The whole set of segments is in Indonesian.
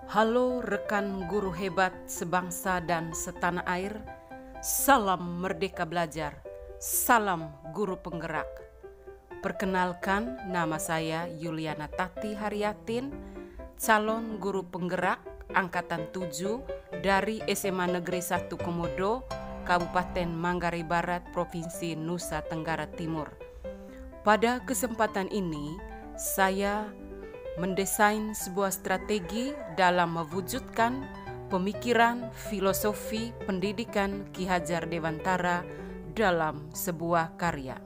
Halo rekan guru hebat sebangsa dan setanah air, salam merdeka belajar, salam guru penggerak. Perkenalkan, nama saya Yuliana Tati Haryatin, calon guru penggerak Angkatan 7 dari SMA Negeri 1 Komodo, Kabupaten Manggarai Barat, Provinsi Nusa Tenggara Timur. Pada kesempatan ini, saya mendesain sebuah strategi dalam mewujudkan pemikiran filosofi pendidikan Ki Hajar Dewantara dalam sebuah karya.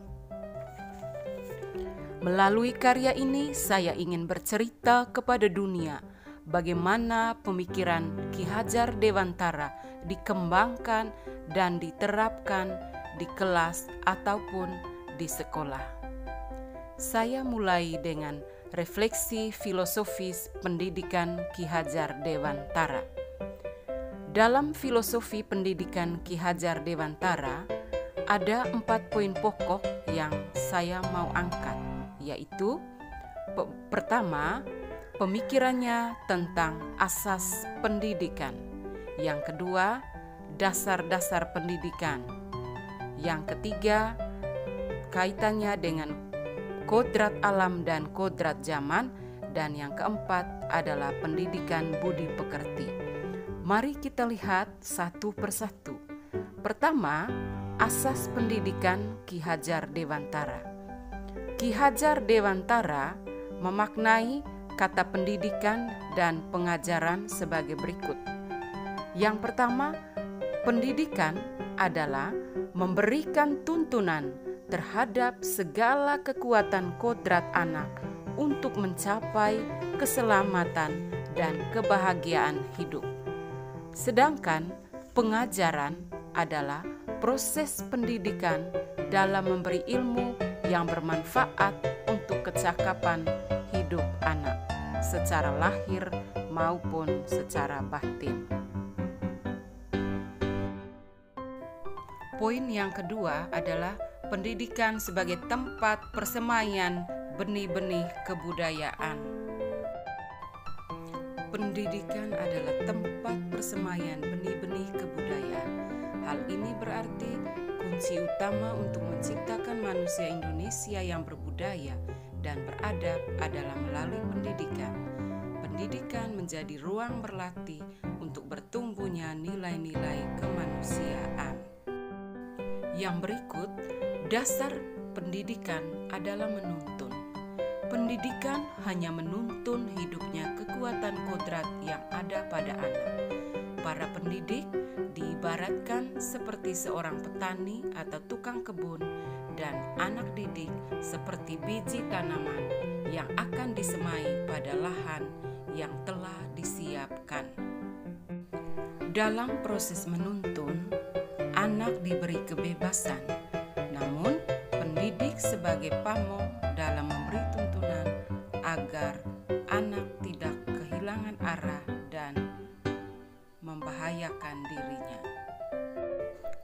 Melalui karya ini, saya ingin bercerita kepada dunia bagaimana pemikiran Ki Hajar Dewantara dikembangkan dan diterapkan di kelas ataupun di sekolah. Saya mulai dengan refleksi filosofis pendidikan Ki Hajar Dewantara. Dalam filosofi pendidikan Ki Hajar Dewantara, ada 4 poin pokok yang saya mau angkat, yaitu pertama, pemikirannya tentang asas pendidikan. Yang kedua, dasar-dasar pendidikan. Yang ketiga, kaitannya dengan kodrat alam dan kodrat zaman, dan yang keempat adalah pendidikan budi pekerti. Mari kita lihat satu persatu. Pertama, asas pendidikan Ki Hajar Dewantara. Ki Hajar Dewantara memaknai kata pendidikan dan pengajaran sebagai berikut. Yang pertama, pendidikan adalah memberikan tuntunan terhadap segala kekuatan kodrat anak untuk mencapai keselamatan dan kebahagiaan hidup. Sedangkan pengajaran adalah proses pendidikan dalam memberi ilmu yang bermanfaat untuk kecakapan hidup anak, secara lahir maupun secara batin. Poin yang kedua adalah pendidikan sebagai tempat persemaian benih-benih kebudayaan. Pendidikan adalah tempat persemaian benih-benih kebudayaan. Hal ini berarti kunci utama untuk menciptakan manusia Indonesia yang berbudaya dan beradab adalah melalui pendidikan. Pendidikan menjadi ruang berlatih untuk bertumbuhnya nilai-nilai kemanusiaan. Yang berikut, dasar pendidikan adalah menuntun. Pendidikan hanya menuntun hidupnya kekuatan kodrat yang ada pada anak. Para pendidik diibaratkan seperti seorang petani atau tukang kebun, dan anak didik seperti biji tanaman yang akan disemai pada lahan yang telah disiapkan. Dalam proses menuntun, anak diberi kebebasan, namun pendidik sebagai pamong dalam memberi tuntunan agar anak tidak kehilangan arah dan membahayakan dirinya.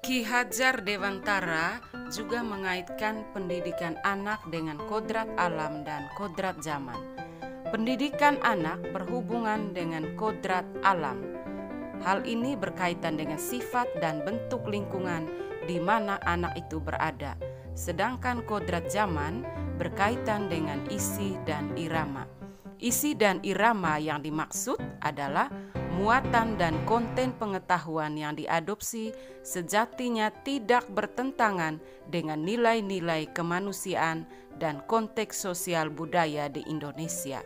Ki Hajar Dewantara juga mengaitkan pendidikan anak dengan kodrat alam dan kodrat zaman. Pendidikan anak berhubungan dengan kodrat alam. Hal ini berkaitan dengan sifat dan bentuk lingkungan di mana anak itu berada. Sedangkan kodrat zaman berkaitan dengan isi dan irama. Isi dan irama yang dimaksud adalah muatan dan konten pengetahuan yang diadopsi sejatinya tidak bertentangan dengan nilai-nilai kemanusiaan dan konteks sosial budaya di Indonesia.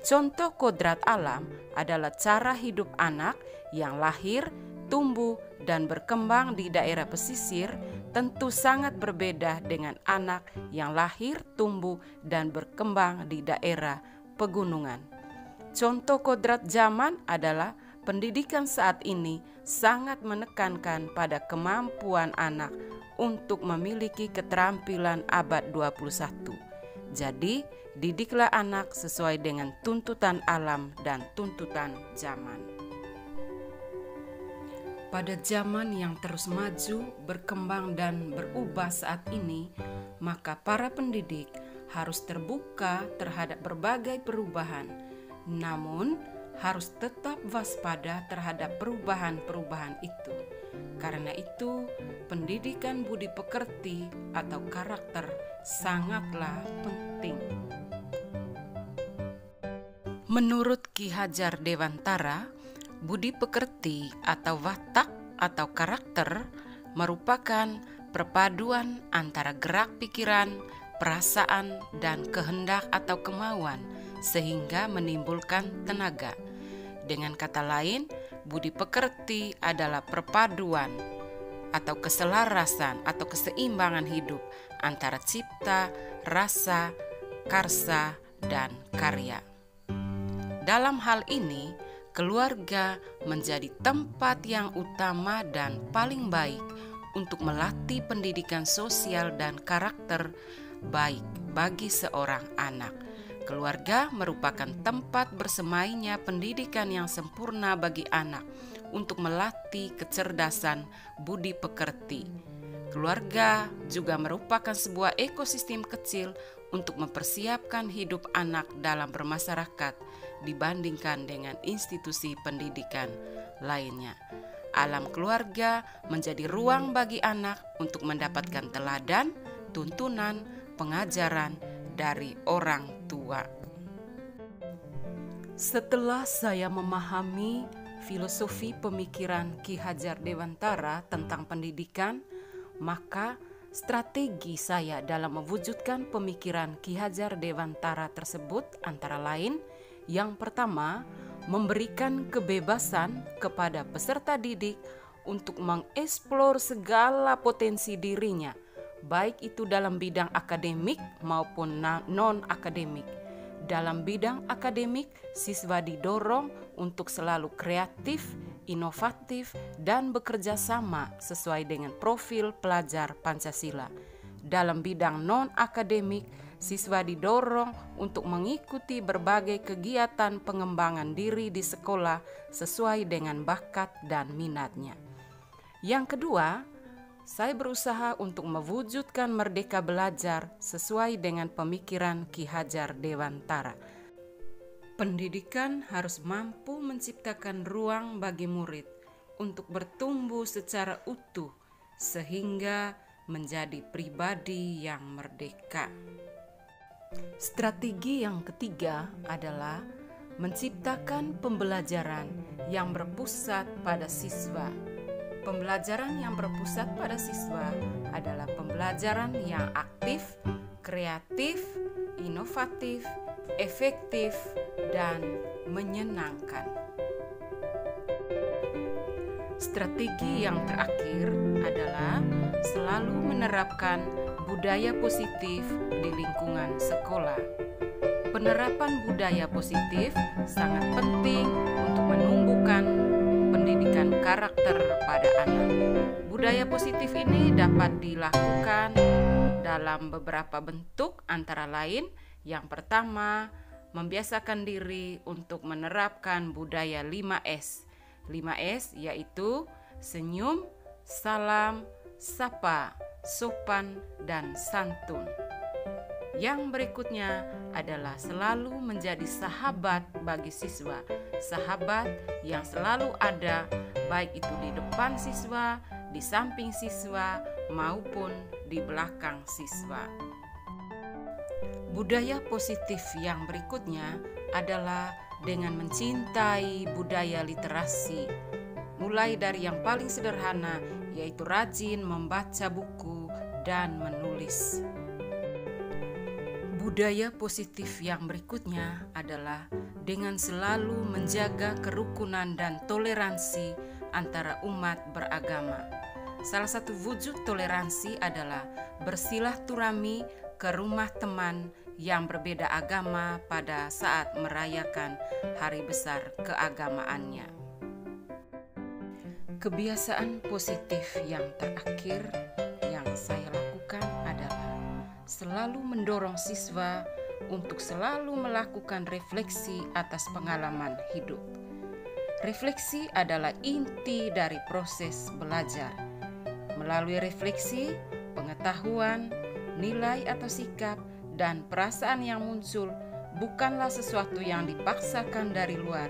Contoh kodrat alam adalah cara hidup anak yang lahir, tumbuh, dan berkembang di daerah pesisir tentu sangat berbeda dengan anak yang lahir, tumbuh, dan berkembang di daerah pegunungan. Contoh kodrat zaman adalah pendidikan saat ini sangat menekankan pada kemampuan anak untuk memiliki keterampilan abad 21. Jadi, didiklah anak sesuai dengan tuntutan alam dan tuntutan zaman. Pada zaman yang terus maju, berkembang, dan berubah saat ini, maka para pendidik harus terbuka terhadap berbagai perubahan. Namun, harus tetap waspada terhadap perubahan-perubahan itu. Karena itu, pendidikan budi pekerti atau karakter sangatlah penting. Menurut Ki Hajar Dewantara, budi pekerti atau watak atau karakter merupakan perpaduan antara gerak pikiran, perasaan, dan kehendak atau kemauan sehingga menimbulkan tenaga. Dengan kata lain, budi pekerti adalah perpaduan atau keselarasan atau keseimbangan hidup antara cipta, rasa, karsa, dan karya. Dalam hal ini, keluarga menjadi tempat yang utama dan paling baik untuk melatih pendidikan sosial dan karakter baik bagi seorang anak. Keluarga merupakan tempat bersemainya pendidikan yang sempurna bagi anak untuk melatih kecerdasan budi pekerti. Keluarga juga merupakan sebuah ekosistem kecil untuk mempersiapkan hidup anak dalam bermasyarakat dibandingkan dengan institusi pendidikan lainnya. Alam keluarga menjadi ruang bagi anak untuk mendapatkan teladan, tuntunan, pengajaran dari orang tua. Setelah saya memahami filosofi pemikiran Ki Hajar Dewantara tentang pendidikan, maka strategi saya dalam mewujudkan pemikiran Ki Hajar Dewantara tersebut antara lain, yang pertama, memberikan kebebasan kepada peserta didik untuk mengeksplor segala potensi dirinya, baik itu dalam bidang akademik maupun non-akademik. Dalam bidang akademik, siswa didorong untuk selalu kreatif, inovatif, dan bekerja sama sesuai dengan profil pelajar Pancasila. Dalam bidang non-akademik, siswa didorong untuk mengikuti berbagai kegiatan pengembangan diri di sekolah sesuai dengan bakat dan minatnya. Yang kedua, saya berusaha untuk mewujudkan merdeka belajar sesuai dengan pemikiran Ki Hajar Dewantara. Pendidikan harus mampu menciptakan ruang bagi murid untuk bertumbuh secara utuh sehingga menjadi pribadi yang merdeka. Strategi yang ketiga adalah menciptakan pembelajaran yang berpusat pada siswa. Pembelajaran yang berpusat pada siswa adalah pembelajaran yang aktif, kreatif, inovatif, efektif, dan menyenangkan. Strategi yang terakhir adalah selalu menerapkan budaya positif di lingkungan sekolah. Penerapan budaya positif sangat penting untuk menumbuhkan pendidikan karakter pada anak. Budaya positif ini dapat dilakukan dalam beberapa bentuk, antara lain yang pertama, membiasakan diri untuk menerapkan budaya 5S. 5S yaitu senyum, salam, sapa, sopan, dan santun. Yang berikutnya adalah selalu menjadi sahabat bagi siswa, sahabat yang selalu ada baik itu di depan siswa, di samping siswa, maupun di belakang siswa. Budaya positif yang berikutnya adalah dengan mencintai budaya literasi, mulai dari yang paling sederhana yaitu rajin membaca buku dan menulis. Budaya positif yang berikutnya adalah dengan selalu menjaga kerukunan dan toleransi antara umat beragama. Salah satu wujud toleransi adalah bersilaturahmi ke rumah teman yang berbeda agama pada saat merayakan hari besar keagamaannya. Kebiasaan positif yang terakhir yang saya lakukan adalah selalu mendorong siswa untuk selalu melakukan refleksi atas pengalaman hidup. Refleksi adalah inti dari proses belajar. Melalui refleksi, pengetahuan, nilai atau sikap, dan perasaan yang muncul bukanlah sesuatu yang dipaksakan dari luar,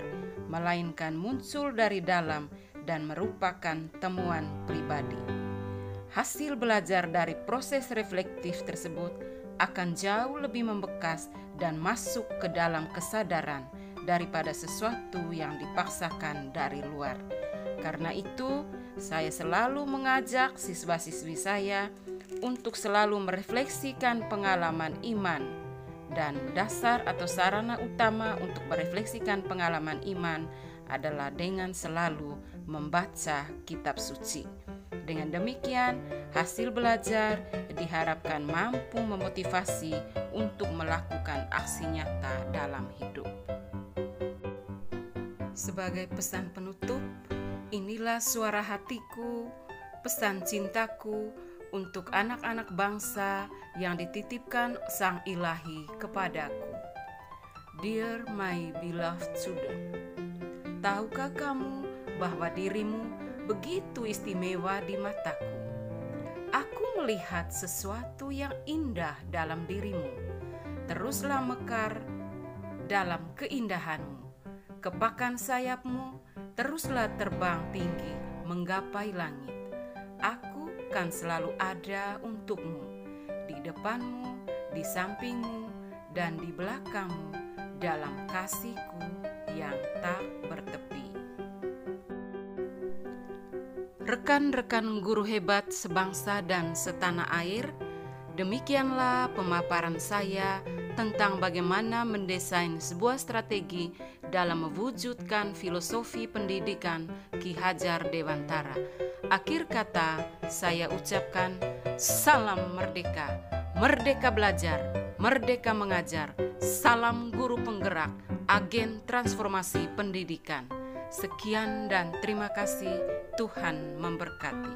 melainkan muncul dari dalam dan merupakan temuan pribadi. Hasil belajar dari proses reflektif tersebut akan jauh lebih membekas dan masuk ke dalam kesadaran daripada sesuatu yang dipaksakan dari luar. Karena itu, saya selalu mengajak siswa-siswi saya untuk selalu merefleksikan pengalaman iman, dan dasar atau sarana utama untuk merefleksikan pengalaman iman adalah dengan selalu membaca kitab suci. Dengan demikian, hasil belajar diharapkan mampu memotivasi untuk melakukan aksi nyata dalam hidup. Sebagai pesan penutup, inilah suara hatiku, pesan cintaku untuk anak-anak bangsa yang dititipkan Sang Ilahi kepadaku. Dear my beloved children, tahukah kamu bahwa dirimu begitu istimewa di mataku? Aku melihat sesuatu yang indah dalam dirimu. Teruslah mekar dalam keindahanmu. Kepakan sayapmu, teruslah terbang tinggi menggapai langit. Aku kan selalu ada untukmu, di depanmu, di sampingmu, dan di belakangmu, dalam kasihku yang tak bertepi. Rekan-rekan guru hebat sebangsa dan setanah air, demikianlah pemaparan saya tentang bagaimana mendesain sebuah strategi dalam mewujudkan filosofi pendidikan Ki Hajar Dewantara. Akhir kata, saya ucapkan salam merdeka, merdeka belajar, merdeka mengajar, salam guru penggerak, agen transformasi pendidikan. Sekian dan terima kasih, Tuhan memberkati.